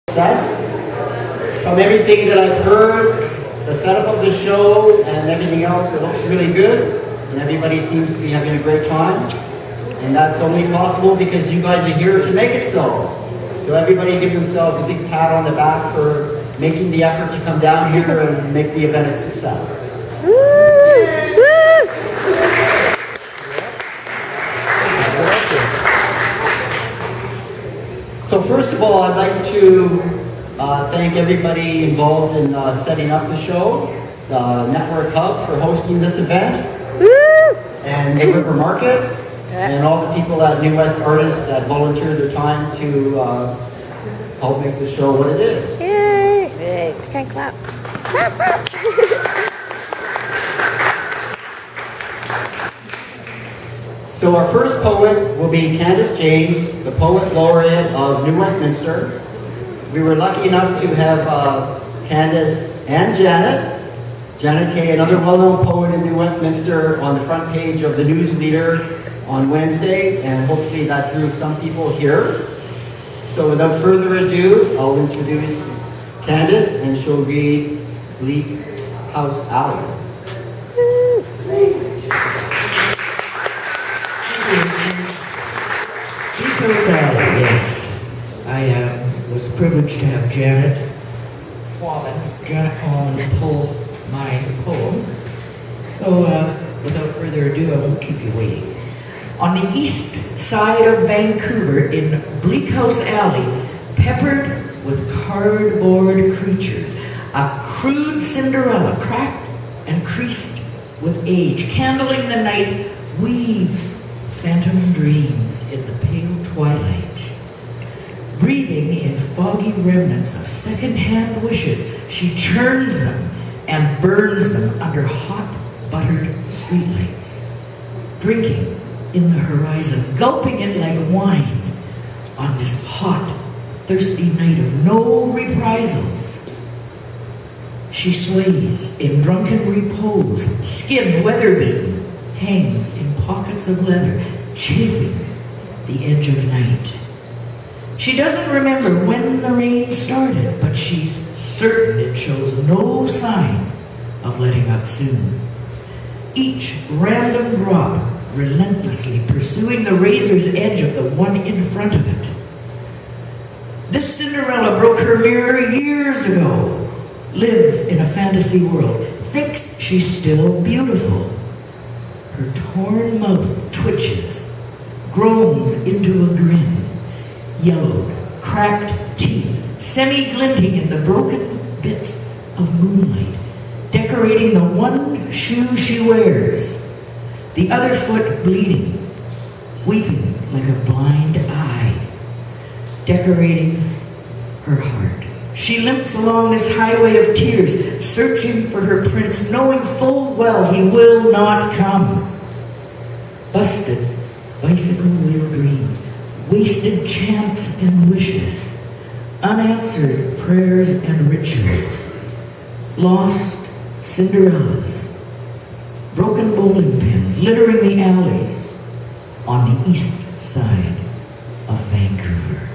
Success. From everything that I've heard, the setup of the show and everything else, it looks really good, and everybody seems to be having a great time. And that's only possible because you guys are here to make it so. So everybody give themselves a big pat on the back for making the effort to come down here and make the event a success. So first of all, I'd like to thank everybody involved in setting up the show, the Network Hub for hosting this event, and the River Market, and all the people at New West Artists that volunteered their time to help make the show what it is. Yay! I can't clap. So our first poet will be Candice James, the Poet Laureate of New Westminster. We were lucky enough to have Candice and Janet Kay, another well-known poet in New Westminster, on the front page of the News Leader on Wednesday, and hopefully that drew some people here. So without further ado, I'll introduce Candice, and she'll read Bleak House Alley. Alley, yes. I was privileged to have Janet Coleman pull my poem. So without further ado, I won't keep you waiting. On the east side of Vancouver, in Bleak House Alley, peppered with cardboard creatures, a crude Cinderella, cracked and creased with age, candling the night, weaves phantom dreams in the pale twilight. Breathing in foggy remnants of second-hand wishes, she churns them and burns them under hot, buttered streetlights. Drinking in the horizon, gulping it like wine on this hot, thirsty night of no reprisals. She sways in drunken repose, skin weather-beaten, hangs in pockets of leather, chafing the edge of night. She doesn't remember when the rain started, but she's certain it shows no sign of letting up soon. Each random drop relentlessly pursuing the razor's edge of the one in front of it. This Cinderella broke her mirror years ago, lives in a fantasy world, thinks she's still beautiful. Her torn mouth twitches, groans into a grin, yellowed, cracked teeth, semi-glinting in the broken bits of moonlight, decorating the one shoe she wears, the other foot bleeding, weeping like a blind eye, decorating her heart. She limps along this highway of tears, searching for her prince, knowing full well he will not come. Busted bicycle wheel dreams, wasted chants and wishes, unanswered prayers and rituals, lost Cinderellas, broken bowling pins littering the alleys on the east side of Vancouver.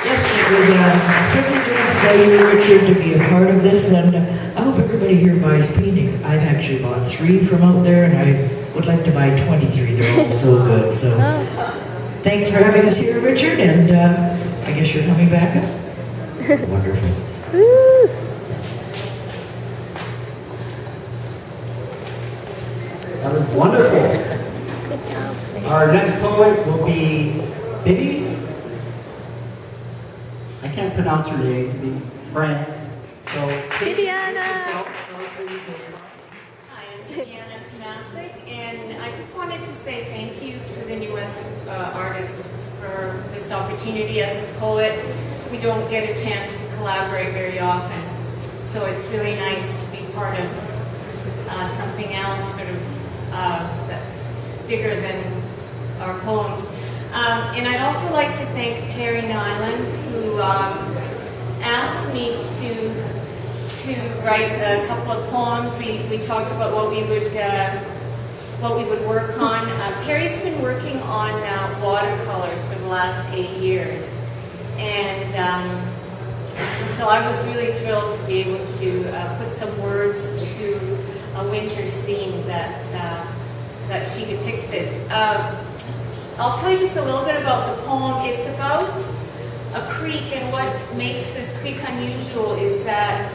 Yes, it was a privilege and a pleasure, Richard, to be a part of this, and I hope everybody here buys paintings. I've actually bought 3 from out there, and I would like to buy 23. They're all so good. So thanks for having us here, Richard, and I guess you're coming back up? Wonderful. That was wonderful. Good job. Our next poet will be Bibi. I can't pronounce her name, to be frank. So, Bibiana. Hi, I'm Bibiana Tomasic, and I just wanted to say thank you to the New West artists for this opportunity. As a poet, we don't get a chance to collaborate very often, so it's really nice to be part of something else sort of that's bigger than our poems. And I'd also like to thank Perry Nyland, who asked me to write a couple of poems. We talked about what we would what we would work on. Perry's been working on watercolors for the last 8 years. And so I was really thrilled to be able to put some words to a winter scene that she depicted. I'll tell you just a little bit about the poem. It's about a creek, and what makes this creek unusual is that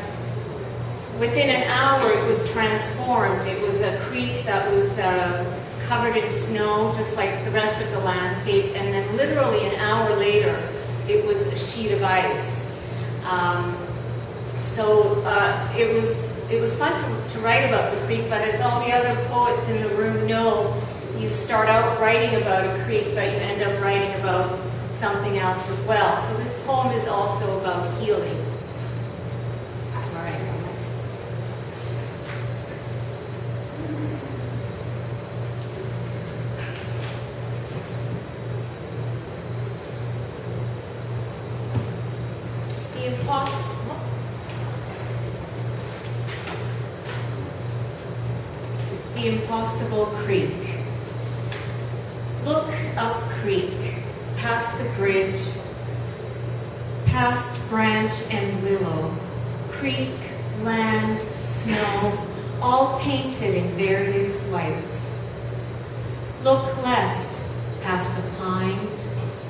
within an hour it was transformed. It was a creek that was covered in snow, just like the rest of the landscape, and then literally an hour later it was a sheet of ice. It was fun to write about the creek, but as all the other poets in the room know, you start out writing about a creek, but you end up writing about something else as well. So this poem is also about healing. All right, The Impossible Creek. Look up creek, past the bridge, past branch and willow, creek, land, snow, all painted in various whites. Look left, past the pine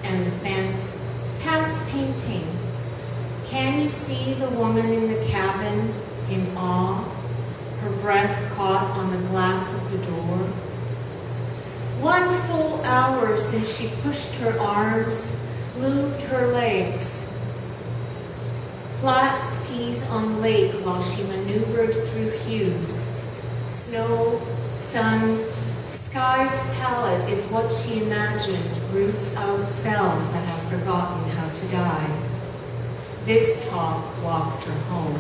and the fence, past painting. Can you see the woman in the cabin in awe, her breath caught on the glass of the door? 1 full hour since she pushed her arms, moved her legs. Flat skis on lake while she maneuvered through hues. Snow, sun, sky's palette is what she imagined roots out cells that have forgotten how to die. This talk walked her home.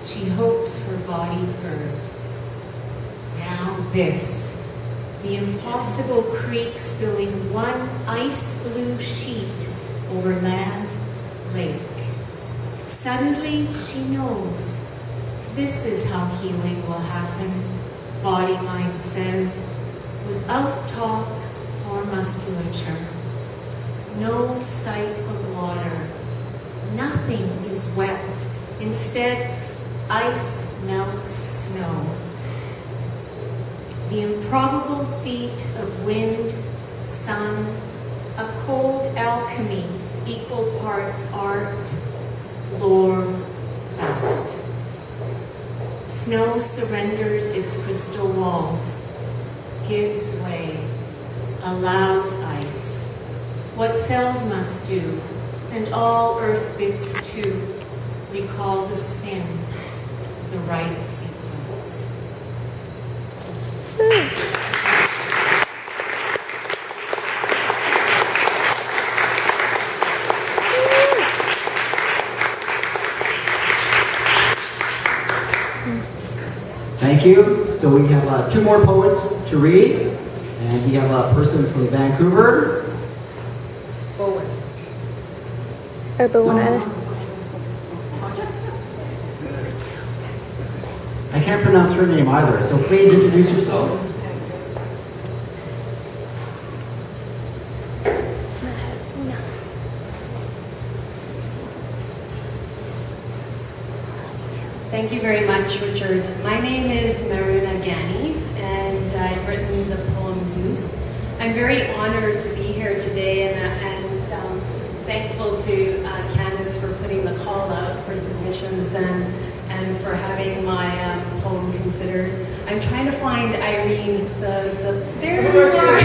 She hopes her body heard. Now this. The impossible creek spilling one ice blue sheet over land, lake. Suddenly she knows this is how healing will happen, body-mind says, without talk or musculature. No sight of water. Nothing is wet. Instead, ice melts snow. The improbable feat of wind, sun, a cold alchemy, equal parts art, lore, fact. Snow surrenders its crystal walls, gives way, allows ice. What cells must do, and all earth bits too, recall the spin, the right sequence. Thank you. So we have 2 more poets to read, and we have a person from Vancouver. Bowen. I can't pronounce her name either, so please introduce yourself. Meharoona. Thank you very much, Richard. My name is Meharoona Ghani, and I've written the poem Muse. I'm very honored to be here today, and thankful to Candice for putting the call out for submissions and for having my poem considered. I'm trying to find Irene, there you are.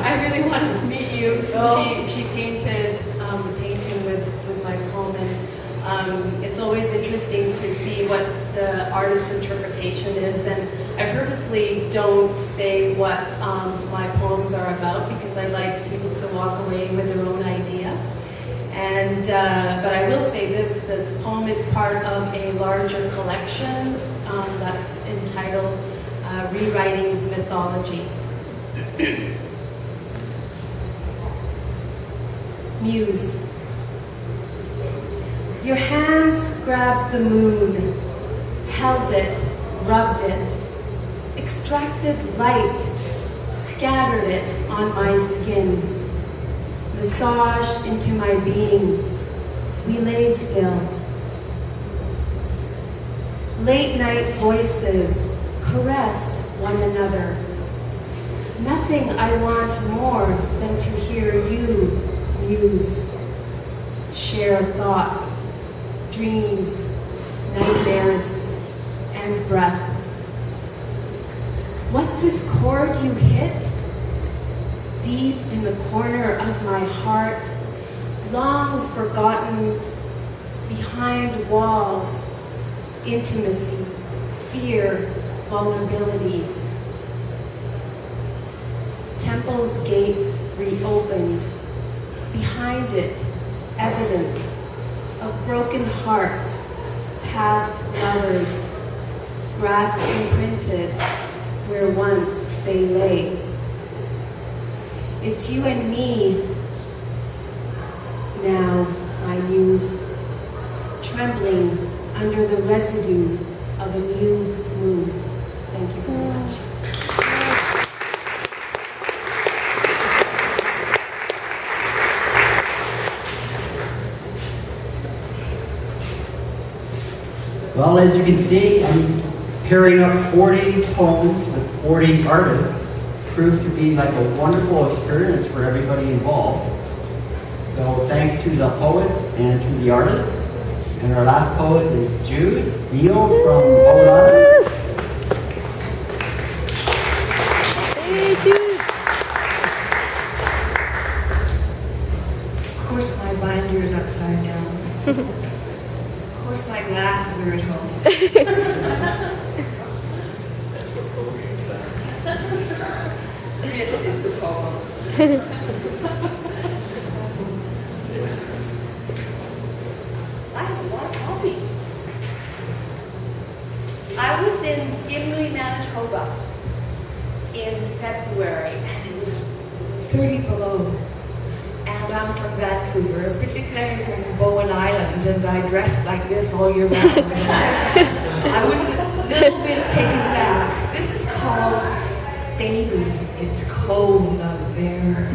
I really wanted to meet you. She painted the painting with my poem, and it's always interesting to see what the artist's interpretation is, and I purposely don't say what my poems are about because I like people to walk away with their own idea. And but I will say this poem is part of a larger collection that's entitled Rewriting Mythology. Muse. Your hands grabbed the moon, held it, rubbed it, extracted light, scattered it on my skin, massaged into my being. We lay still. Late night voices caressed one another. Nothing I want more than to hear you muse, share thoughts, dreams, nightmares, and breath. What's this chord you hit? Deep in the corner of my heart, long forgotten, behind walls, intimacy, fear, vulnerabilities. Temple's gates reopened. Behind it, evidence of broken hearts, past lovers, grass imprinted where once they lay. It's you and me now, my muse, trembling under the residue of a new moon. Thank you very much. Well, as you can see, I'm pairing up 40 poems with 40 artists. Proved to be like a wonderful experience for everybody involved. So thanks to the poets and to the artists. And our last poet is Jude, Neale from Bibiana. Hey, Jude. Of course, my binder is upside down. Of course, my glasses are at home. This is the poem. I have one copy. I was in Ghani, Manitoba in February, and it was 30 below. And I'm from Vancouver, particularly from Bowen Island, and I dress like this all year round. I was a little bit taken back. This is called Baby. It's cold out there.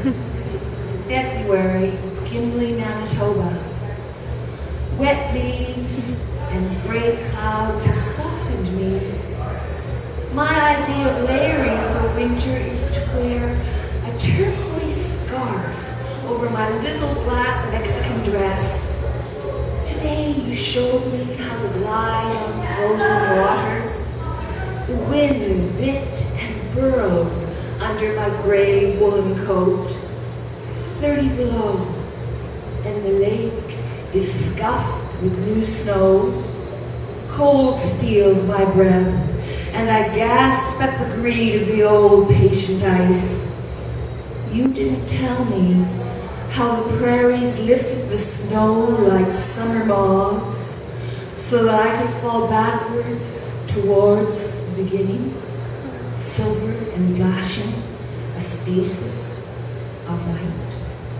February, Ghani, Manitoba. Wet leaves and gray clouds have softened me. My idea of layering for winter is to wear a turquoise scarf over my little black Mexican dress. Today you showed me how to glide on frozen water. The wind bit and burrowed under my gray woolen coat. 30 below, and the lake is scuffed with new snow. Cold steals my breath, and I gasp at the greed of the old patient ice. You didn't tell me how the prairies lifted the snow like summer moths, so that I could fall backwards towards the beginning, silver and flashing, a spaces of light.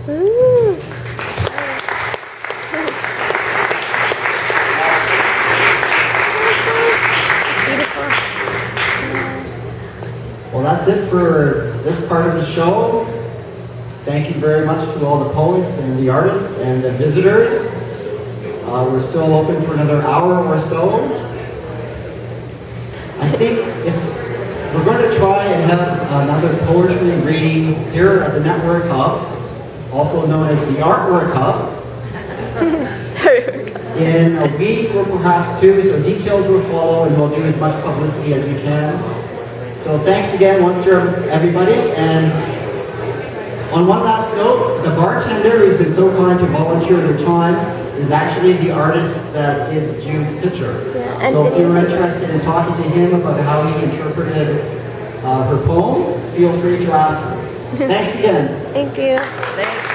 Ooh. Beautiful. Well, that's it for this part of the show. Thank you very much to all the poets and the artists and the visitors. We're still open for another hour or so. I think we're going to try and have another poetry reading here at the Network Hub, also known as the Artwork Hub, in a week or perhaps two, so details will follow and we'll do as much publicity as we can. So thanks again once to everybody, and on one last note, the bartender who's been so kind to volunteer their time is actually the artist that did Jude's picture. Yeah, So if you're interested in talking to him about how he interpreted her poem, feel free to ask him. Thanks again. Thank you. Thanks.